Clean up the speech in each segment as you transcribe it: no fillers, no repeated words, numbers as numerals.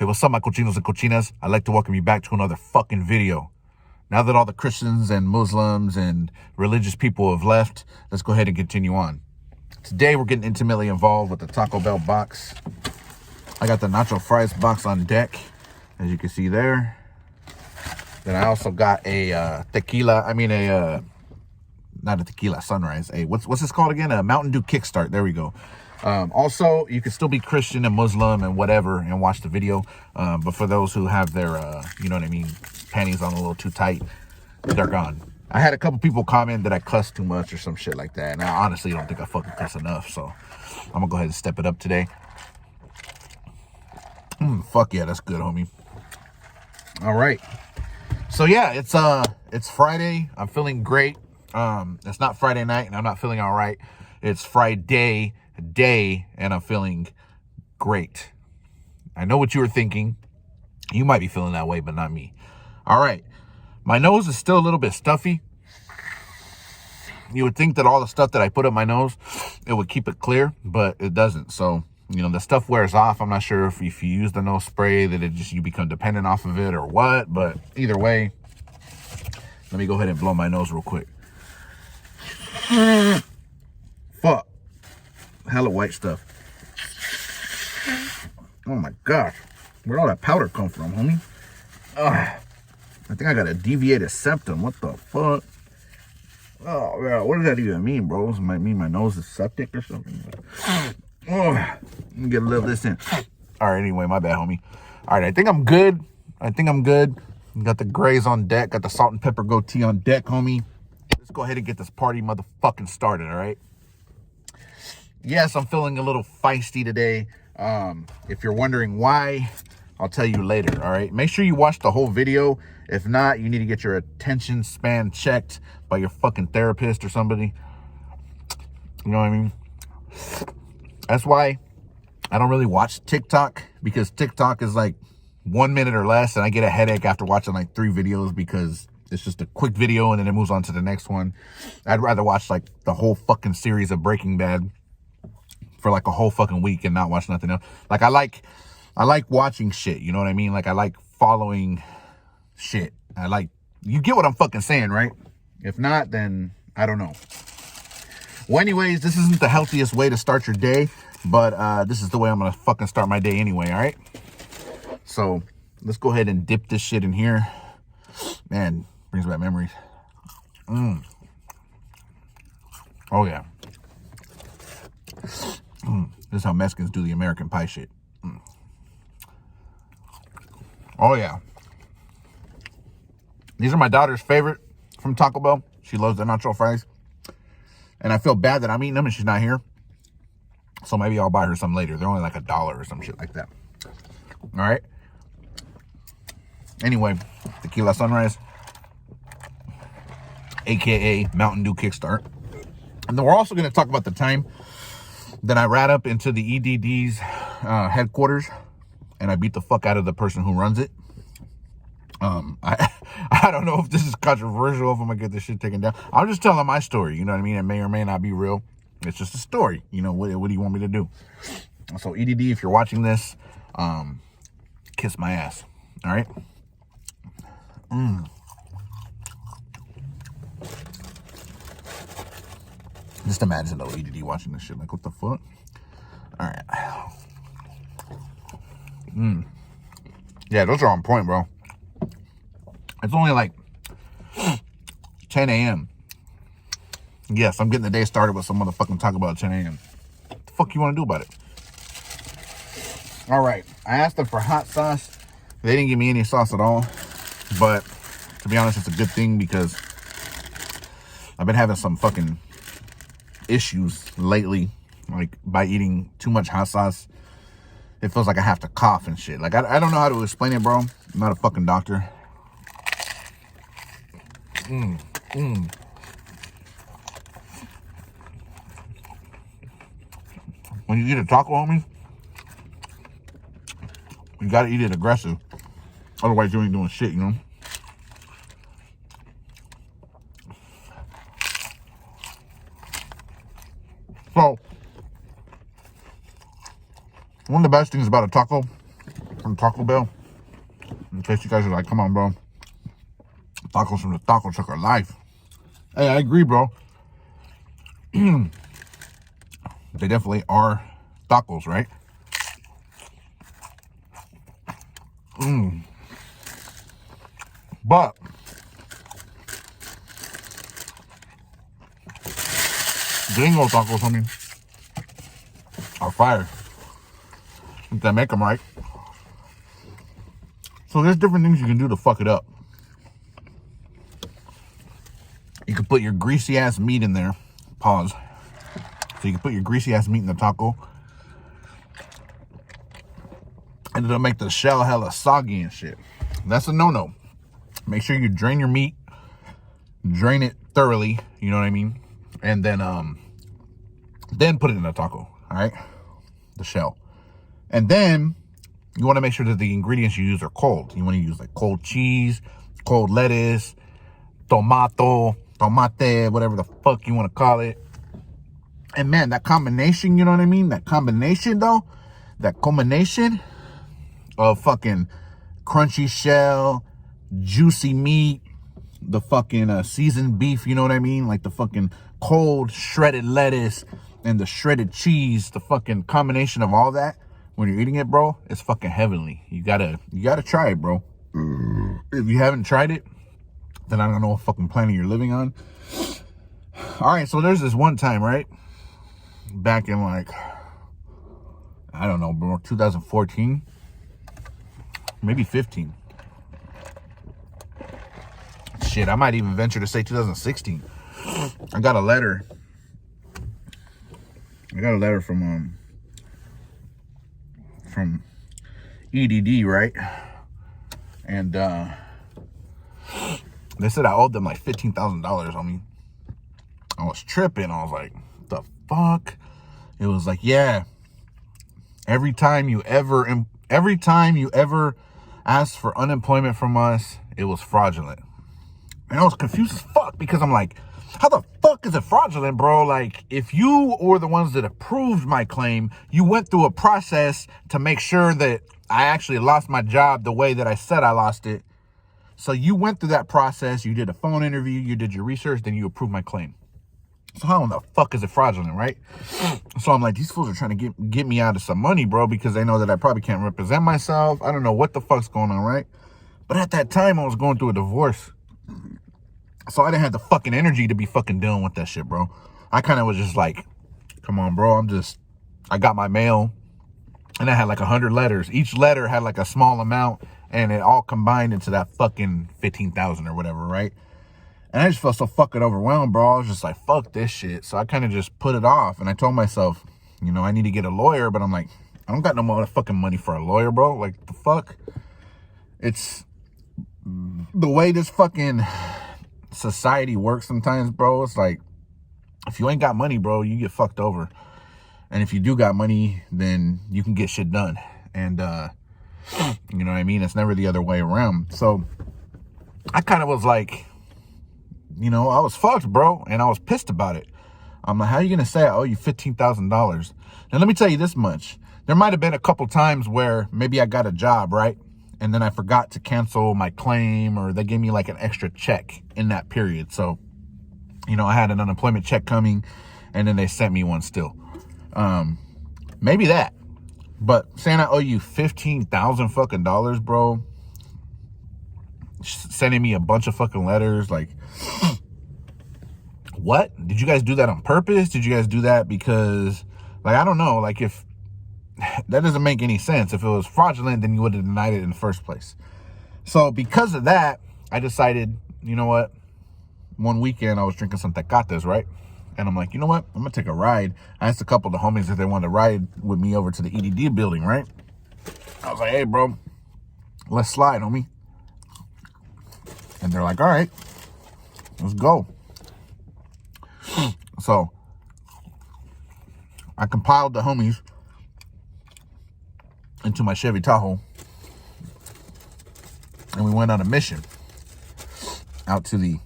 Hey, what's up, my cochinos and cochinas? I'd like to welcome you back to another fucking video. Now that all the Christians and Muslims and religious people have left, let's go ahead and continue on. Today, we're getting intimately involved with the Taco Bell box. I got the nacho fries box on deck, as you can see there. Then I also got a not a tequila sunrise. What's this called again? A Mountain Dew Kickstart. There we go. Also, you can still be Christian and Muslim and whatever and watch the video. But for those who have their, you know what I mean, panties on a little too tight, they're gone. I had a couple people comment that I cuss too much or some shit like that. And I honestly don't think I fucking cuss enough. So I'm going to go ahead and step it up today. Fuck yeah, that's good, homie. All right. So yeah, it's Friday. I'm feeling great. It's not Friday night and I'm not feeling all right. It's Friday day and I'm feeling great. I know what you were thinking. You might be feeling that way, but not me. All right. My nose is still a little bit stuffy. You would think that all the stuff that I put up my nose, it would keep it clear, but it doesn't. So, you know, the stuff wears off. I'm not sure if you use the nose spray that you become dependent off of it or what, but either way, let me go ahead and blow my nose real quick. Fuck. Hella white stuff. Oh my gosh. Where'd all that powder come from, homie? I think I got a deviated septum. What the fuck? Oh, yeah. What does that even mean, bro? Does it might mean my nose is septic or something? Oh, let me get a little of this in. All right, anyway, my bad, homie. All right, I think I'm good. Got the grays on deck. Got the salt and pepper goatee on deck, homie. Let's go ahead and get this party motherfucking started, all right? Yes, I'm feeling a little feisty today. If you're wondering why, I'll tell you later, all right? Make sure you watch the whole video. If not, you need to get your attention span checked by your fucking therapist or somebody. You know what I mean? That's why I don't really watch TikTok, because TikTok is like 1 minute or less, and I get a headache after watching like 3 videos because it's just a quick video and then it moves on to the next one. I'd rather watch like the whole fucking series of Breaking Bad for like a whole fucking week and not watch nothing else. Like I like watching shit, you know what I mean? Like I like following shit. You get what I'm fucking saying, right? If not, then I don't know. Well, anyways, this isn't the healthiest way to start your day, but this is the way I'm gonna fucking start my day anyway, all right? So let's go ahead and dip this shit in here. Man, brings back memories. Oh yeah. This is how Mexicans do the American pie shit. Oh yeah. These are my daughter's favorite from Taco Bell. She loves the nacho fries. And I feel bad that I'm eating them and she's not here. So maybe I'll buy her some later. They're only like $1 or some shit like that. All right. Anyway, tequila sunrise, aka Mountain Dew Kickstart. And then we're also going to talk about the time that I ran up into the EDD's headquarters and I beat the fuck out of the person who runs it. I don't know if this is controversial, if I'm gonna get this shit taken down. I'm just telling my story, you know what I mean? It may or may not be real. It's just a story. You know, what do you want me to do? So EDD, if you're watching this, kiss my ass. All right. Just imagine though, EDD watching this shit. Like, what the fuck? All right. Yeah, those are on point, bro. It's only like 10 a.m. Yes, I'm getting the day started with some motherfucking Taco Bell at 10 a.m. What the fuck you want to do about it? All right. I asked them for hot sauce. They didn't give me any sauce at all. But to be honest, it's a good thing because I've been having some fucking issues lately. Like by eating too much hot sauce, it feels like I have to cough and shit. Like I don't know how to explain it, bro. I'm not a fucking doctor. When you eat a taco, homie, you gotta eat it aggressive. Otherwise, you ain't doing shit, you know? So, one of the best things about a taco from Taco Bell. In case you guys are like, come on, bro. Tacos from the taco truck are life. Hey, I agree, bro. They definitely are tacos, right? But gringo tacos, I mean, are fire. If they make them right. So there's different things you can do to fuck it up. You can put your greasy ass meat in there. Pause. So you can put your greasy ass meat in the taco. And it'll make the shell hella soggy and shit. That's a no-no. Make sure you drain your meat. Drain it thoroughly. You know what I mean? And then put it in the taco. Alright? The shell. And then you want to make sure that the ingredients you use are cold. You want to use like cold cheese, cold lettuce, tomate, whatever the fuck you want to call it. And man, that combination, you know what I mean? That combination though, that combination of fucking crunchy shell, juicy meat, the fucking seasoned beef, you know what I mean? Like the fucking cold shredded lettuce and the shredded cheese, the fucking combination of all that. When you're eating it, bro, it's fucking heavenly. You gotta try it, bro. If you haven't tried it, then I don't know what fucking planet you're living on. All right, so there's this one time, right? Back in like, I don't know, bro, 2014, maybe 15. Shit, I might even venture to say 2016. I got a letter from EDD, right? And they said I owed them like $15,000 on me. I was tripping. I was like, the fuck? It was like, yeah, every time you ever asked for unemployment from us, it was fraudulent. And I was confused as fuck because I'm like, how the fuck is it fraudulent, bro? Like, if you were the ones that approved my claim, you went through a process to make sure that I actually lost my job the way that I said I lost it. So you went through that process, you did a phone interview, you did your research, then you approved my claim. So how in the fuck is it fraudulent, right? So I'm like, these fools are trying to get me out of some money, bro, because they know that I probably can't represent myself. I don't know what the fuck's going on, right? But at that time, I was going through a divorce. So I didn't have the fucking energy to be fucking dealing with that shit, bro. I kind of was just like, come on, bro. I got my mail and I had like 100 letters. Each letter had like a small amount and it all combined into that fucking 15,000 or whatever, right? And I just felt so fucking overwhelmed, bro. I was just like, fuck this shit. So I kind of just put it off and I told myself, you know, I need to get a lawyer, but I'm like, I don't got no more fucking money for a lawyer, bro. Like, the fuck? It's the way this fucking society works sometimes, bro. It's like, if you ain't got money, bro, you get fucked over. And if you do got money, then you can get shit done. And you know what I mean? It's never the other way around. So I kind of was like, you know, I was fucked, bro, and I was pissed about it. I'm like, how are you gonna say I owe you $15,000? Now let me tell you this much. There might have been a couple times where maybe I got a job, right? And then I forgot to cancel my claim, or they gave me like an extra check in that period. So, you know, I had an unemployment check coming and then they sent me one still. Maybe that. But saying I owe you $15,000 fucking dollars, bro, sending me a bunch of fucking letters, like, what? Did you guys do that on purpose? Did you guys do that because, like, I don't know, like, if that doesn't make any sense. If it was fraudulent, then you would have denied it in the first place. So because of that, I decided, you know what? One weekend I was drinking some tecates, right? And I'm like, you know what? I'm gonna take a ride. I asked a couple of the homies if they wanted to ride with me over to the EDD building, right? I was like, hey, bro, let's slide, homie. And they're like, all right, let's go. So I compiled the homies into my Chevy Tahoe, and we went on a mission out to the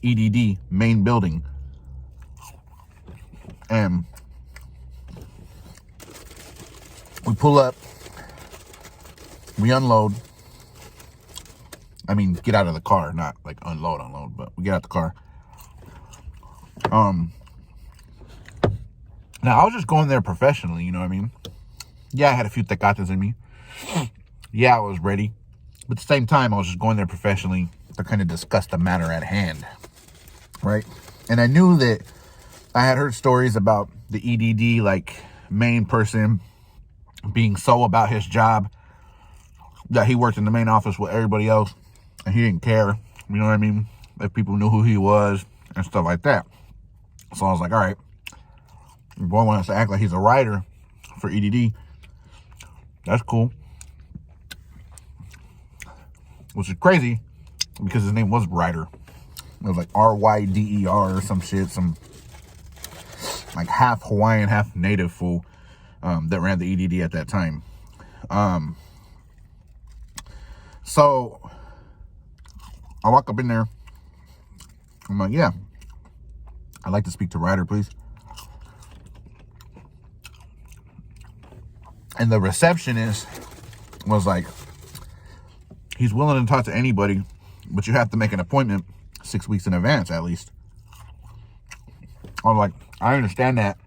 EDD main building. And we pull up We unload. I mean, get out of the car, not like unload, but we get out the car. Now, I was just going there professionally, you know what I mean? Yeah, I had a few tecates in me. Yeah, I was ready. But at the same time, I was just going there professionally to kind of discuss the matter at hand, right? And I knew that I had heard stories about the EDD, like, main person being so about his job that he worked in the main office with everybody else, and he didn't care, you know what I mean? If people knew who he was and stuff like that. So I was like, all right, boy wants to act like he's a writer for EDD. That's cool. Which is crazy because his name was Ryder. It was like R-Y-D-E-R or some shit, some like half Hawaiian, half native fool that ran the EDD at that time. So I walk up in there. I'm like, yeah, I'd like to speak to Ryder, please. And the receptionist was like, he's willing to talk to anybody, but you have to make an appointment 6 weeks in advance at least. I was like, I understand that,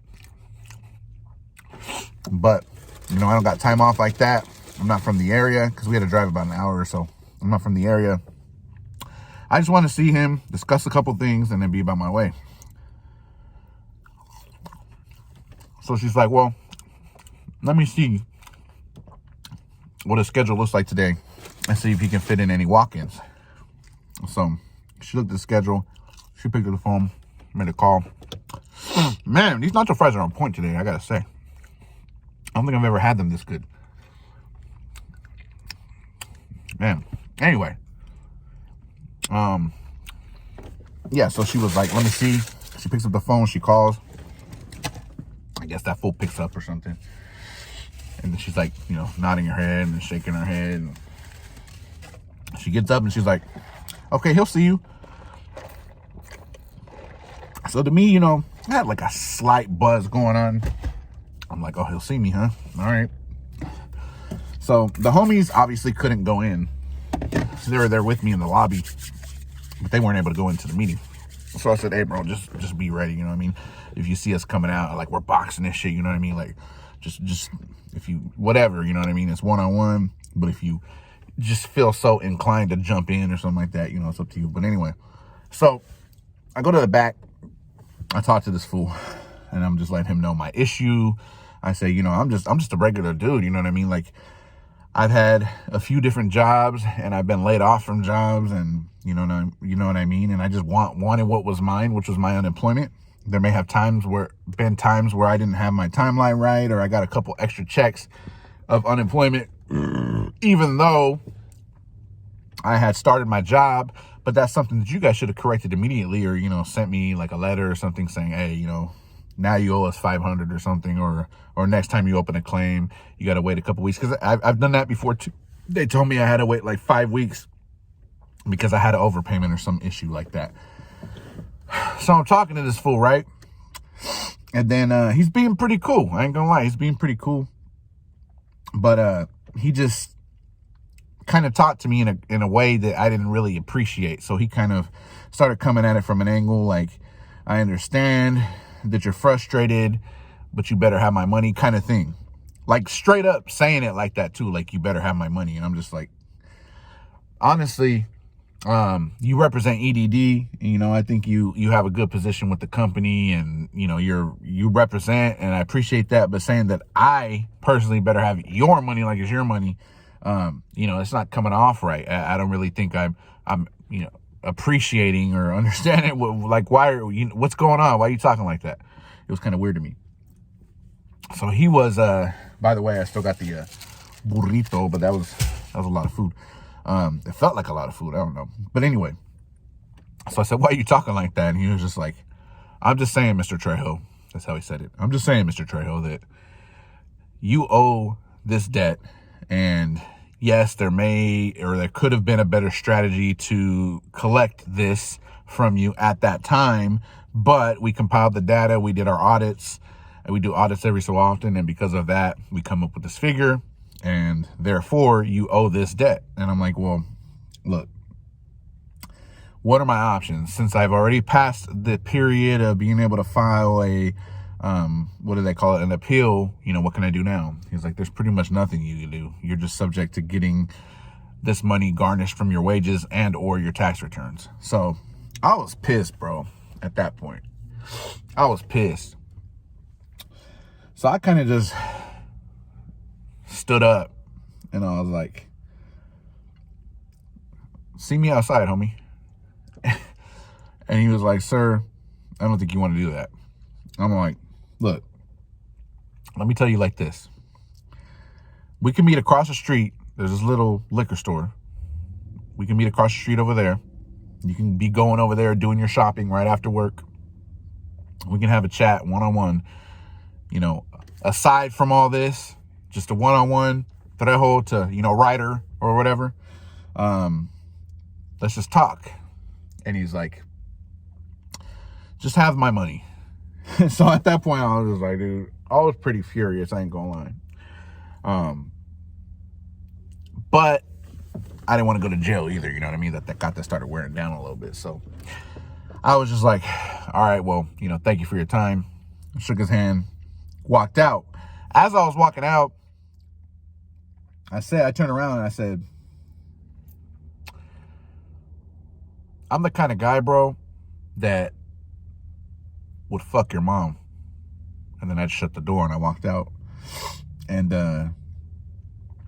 but you know, I don't got time off like that. I'm not from the area because we had to drive about an hour or so. I'm not from the area. I just want to see him, discuss a couple things, and then be about my way. So she's like, well, let me see what his schedule looks like today and see if he can fit in any walk-ins. So she looked at the schedule. She picked up the phone, made a call. Man, these nacho fries are on point today, I gotta say. I don't think I've ever had them this good. Man, anyway. Yeah, so she was like, let me see. She picks up the phone, she calls. I guess that fool picks up or something. And then she's like, you know, nodding her head and shaking her head. And she gets up and she's like, okay, he'll see you. So to me, you know, I had like a slight buzz going on. I'm like, oh, he'll see me, huh? All right. So the homies obviously couldn't go in. So they were there with me in the lobby, but they weren't able to go into the meeting. So I said, hey, bro, just be ready. You know what I mean? If you see us coming out, like we're boxing this shit, you know what I mean? Like, just if you, whatever, you know what I mean? It's one-on-one, but if you just feel so inclined to jump in or something like that, you know, it's up to you. But anyway, so I go to the back. I talk to this fool, and I'm just letting him know my issue. I say, you know, I'm just a regular dude, you know what I mean? Like, I've had a few different jobs, and I've been laid off from jobs, and you know what I mean? And I just wanted what was mine, which was my unemployment. There may have been times where I didn't have my timeline right, or I got a couple extra checks of unemployment, even though I had started my job. But that's something that you guys should have corrected immediately, or, you know, sent me like a letter or something saying, hey, you know, now you owe us $500 or something, or next time you open a claim, you got to wait a couple weeks. Because I've done that before too. They told me I had to wait like 5 weeks because I had an overpayment or some issue like that. So I'm talking to this fool, right? And then he's being pretty cool. I ain't gonna lie, he's being pretty cool. But he just kind of talked to me in a way that I didn't really appreciate. So he kind of started coming at it from an angle like, I understand that you're frustrated, but you better have my money, kind of thing. Like straight up saying it like that too, like you better have my money. And I'm just like, honestly, you represent EDD, you know, I think you have a good position with the company, and you know, you represent, and I appreciate that, but saying that I personally better have your money like it's your money, you know, it's not coming off right. I don't really think I'm you know, appreciating or understanding what's going on? Why are you talking like that? It was kind of weird to me. So he was, by the way, I still got the burrito, but that was a lot of food. It felt like a lot of food. I don't know. But anyway, so I said, why are you talking like that? And he was just like, I'm just saying, Mr. Trejo. That's how he said it. I'm just saying, Mr. Trejo, that you owe this debt. And yes, there could have been a better strategy to collect this from you at that time. But we compiled the data. We did our audits. And we do audits every so often. And because of that, we come up with this figure. and therefore you owe this debt. And I'm like, well, look, what are my options? Since I've already passed the period of being able to file a, what do they call it, an appeal, what can I do now? He's like, there's pretty much nothing you can do. You're just subject to getting this money garnished from your wages and or your tax returns. So I was pissed, bro, at that point. I was pissed. So I kind of just stood up and I was like, see me outside, homie. And he was like, sir, I don't think you want to do that. I'm like, look, let me tell you like this. We can meet across the street. There's this little liquor store. We can meet across the street over there. You can be going over there doing your shopping right after work. We can have a chat one-on-one. Aside from all this, just a one-on-one, Trejo to, writer or whatever. Let's just talk. And he's like, just have my money. So at that point, I was just like, dude, I was pretty furious. I ain't gonna lie. But I didn't want to go to jail either. You know what I mean? That started wearing down a little bit. So I was just like, all right, well, thank you for your time. I shook his hand, walked out. As I was walking out, I turned around and I said, I'm the kind of guy, bro, that would fuck your mom. And then I'd shut the door and I walked out. And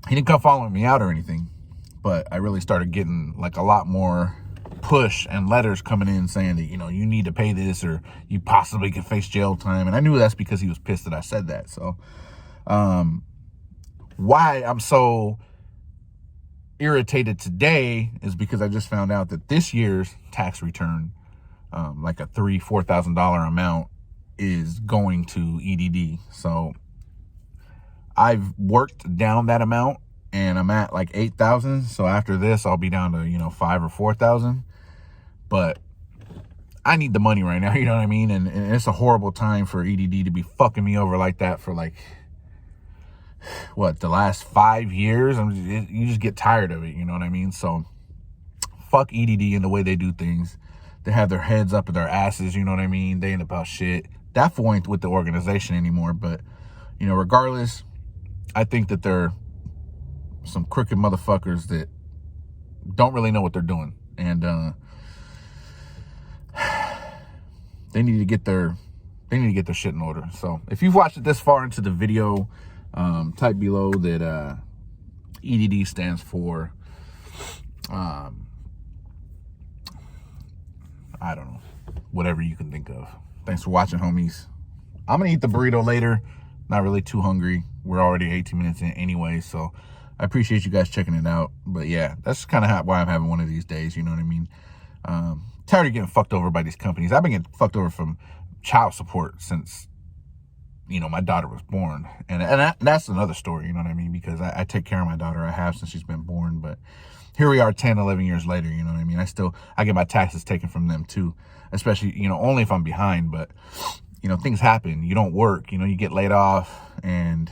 he didn't come following me out or anything, but I really started getting like a lot more push and letters coming in saying that, you need to pay this or you possibly could face jail time. And I knew that's because he was pissed that I said that. So why I'm so irritated today is because I just found out that this year's tax return, like a $4,000 amount, is going to EDD. So I've worked down that amount and I'm at like 8,000. So after this, I'll be down to, 5 or 4,000. But I need the money right now, you know what I mean? And it's a horrible time for EDD to be fucking me over like that for like, the last 5 years? You just get tired of it, you know what I mean? So fuck EDD and the way they do things. They have their heads up in their asses, you know what I mean? They ain't about shit. That fool ain't with the organization anymore. But, regardless, I think that they're some crooked motherfuckers that don't really know what they're doing. And they need to get their shit in order. So if you've watched it this far into the video, type below that EDD stands for I don't know, whatever you can think of. Thanks for watching, homies. I'm gonna eat the burrito later. Not really too hungry. We're already 18 minutes in anyway, so I appreciate you guys checking it out. But yeah, that's kind of why I'm having one of these days, you know what I mean? Tired of getting fucked over by these companies. I've been getting fucked over from child support since, my daughter was born. And that's another story, you know what I mean? Because I take care of my daughter. I have since she's been born. But here we are 10, 11 years later, you know what I mean? I get my taxes taken from them too. Especially, only if I'm behind. But, things happen. You don't work. You get laid off and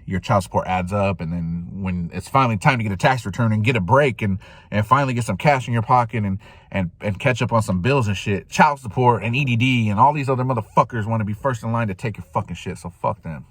your child support adds up. And then when it's finally time to get a tax return and get a break and finally get some cash in your pocket and catch up on some bills and shit, child support and EDD and all these other motherfuckers want to be first in line to take your fucking shit. So fuck them.